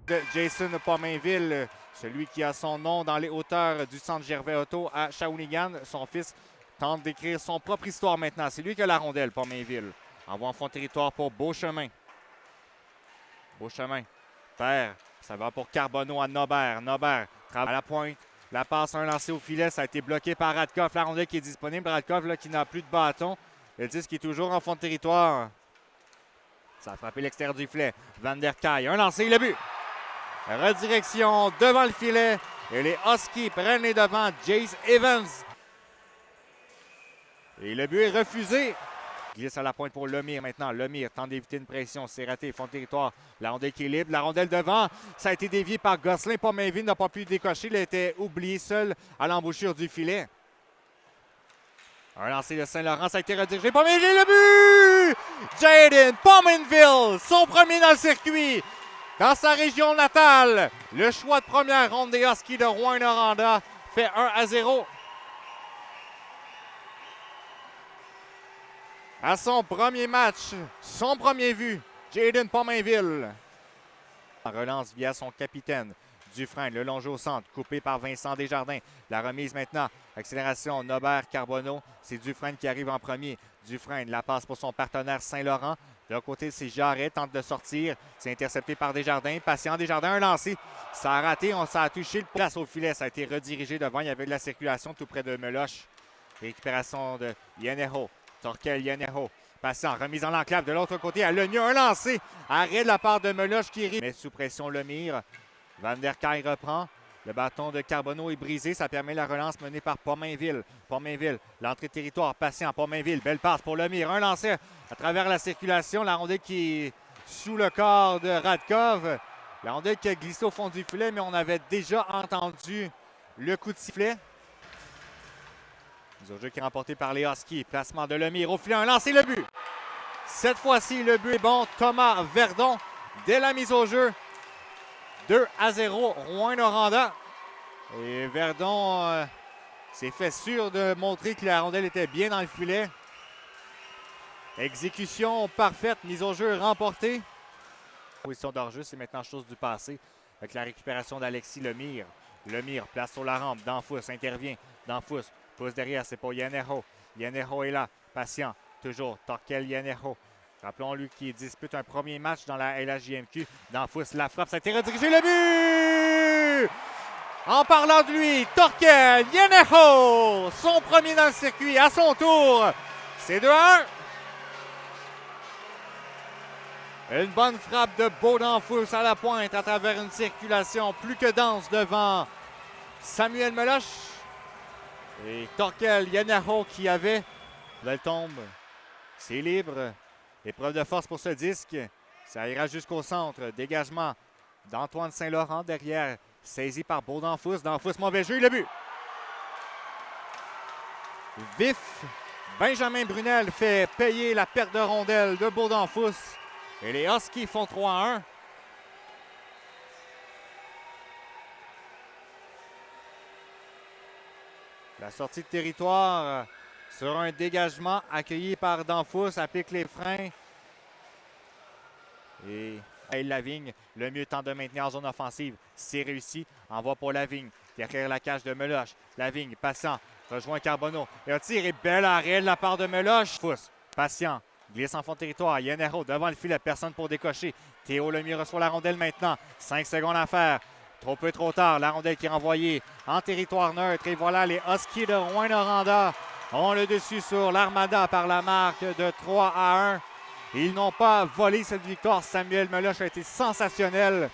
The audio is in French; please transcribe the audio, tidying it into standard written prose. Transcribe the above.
de Jason Pomainville, celui qui a son nom dans les hauteurs du centre Gervais-Auto à Shawinigan. Son fils tente d'écrire son propre histoire maintenant. C'est lui qui a la rondelle, Pomainville. Envoie en fond de territoire pour Beauchemin. Beauchemin perd. Ça va pour Carbonneau à Nobert. Nobert travaille à la pointe. La passe, un lancé au filet. Ça a été bloqué par Radkoff. La rondelle qui est disponible. Radkoff là, qui n'a plus de bâton. Le disque est toujours en fond de territoire. Ça a frappé l'extérieur du filet. Van der Kaai. Un lancé, le but. Redirection devant le filet. Et les Huskies prennent les devants. Jace Evans. Et le but est refusé. Glisse à la pointe pour Lemire maintenant. Lemire tente d'éviter une pression. C'est raté. Fond de territoire. La rondelle qui est libre. La rondelle devant. Ça a été dévié par Gosselin. Pomainville n'a pas pu décocher. Il a été oublié seul à l'embouchure du filet. Un lancer de Saint-Laurent. Ça a été redirigé. Pomainville, le but! Jaden Pomainville, son premier dans le circuit. Dans sa région natale, le choix de première ronde des Huskies de Rouyn-Noranda fait 1-0. À son premier match, son premier but, Jaden Pomainville. Relance via son capitaine, Dufresne, le longe au centre, coupé par Vincent Desjardins. La remise maintenant, accélération, Nobert, Carbonneau. C'est Dufresne qui arrive en premier. Dufresne, la passe pour son partenaire Saint-Laurent. De l'autre côté, c'est Jarret, tente de sortir. C'est intercepté par Desjardins. Patient Desjardins, un lancé. Ça a raté, ça a touché le place au filet. Ça a été redirigé devant. Il y avait de la circulation tout près de Meloche. Récupération de Yaneho. Torkel Yaneho. Patient, remise en l'enclave. De l'autre côté, à Lemieux, un lancé. Arrêt de la part de Meloche qui rit. Mais sous pression, Lemire. Van der Kaai reprend. Le bâton de Carbonneau est brisé. Ça permet la relance menée par Pomainville. Pomainville, l'entrée de territoire, patient. Pomainville, belle passe pour Lemire. Un lancé à travers la circulation. La rondelle qui est sous le corps de Radkov. La rondelle qui a glissé au fond du filet, mais on avait déjà entendu le coup de sifflet. Mise au jeu qui est remporté par les Huskies. Placement de Lemire au filet. Un lancé, le but. Cette fois-ci, le but est bon. Thomas Verdon, dès la mise au jeu. 2-0, Rouyn-Noranda. Et Verdon s'est fait sûr de montrer que la rondelle était bien dans le filet. Exécution parfaite, mise au jeu remportée. Position d'hors-jeu, c'est maintenant chose du passé avec la récupération d'Alexis Lemire. Lemire place sur la rampe, Danfous intervient. Danfous pousse derrière, c'est pour Yaneho. Yaneho est là, patient, toujours. Torkel Yaneho. Rappelons-lui qu'il dispute un premier match dans la LHJMQ. Danfous, la frappe, ça a été redirigé, le but! En parlant de lui, Torkel Yaneho, son premier dans le circuit, à son tour. C'est 2-1. Une bonne frappe de Beau Danfous à la pointe à travers une circulation plus que dense devant Samuel Meloche. Et Torkel Yaneho qui avait, là elle tombe, c'est libre. Épreuve de force pour ce disque. Ça ira jusqu'au centre. Dégagement d'Antoine Saint-Laurent derrière. Saisi par Beau Danfous. Danfous, mauvais jeu, le but. Vif. Benjamin Brunel fait payer la perte de rondelle de Beau Danfous. Et les Huskies font 3-1. La sortie de territoire sur un dégagement accueilli par Danfous, applique les freins. Et Lavigne, le mieux tente de maintenir en zone offensive. C'est réussi. Envoie pour Lavigne. Derrière la cage de Meloche. Lavigne, patient, rejoint Carbonneau. Et un tir et bel arrêt de la part de Meloche. Fous, patient, glisse en fond de territoire. Yaneho devant le filet, personne pour décocher. Théo Lemieux reçoit la rondelle maintenant. 5 secondes à faire. Trop peu, trop tard. La rondelle qui est renvoyée en territoire neutre. Et voilà, les Huskies de Rouyn-Noranda ont le dessus sur l'Armada par la marque de 3-1. Ils n'ont pas volé cette victoire. Samuel Meloche a été sensationnel.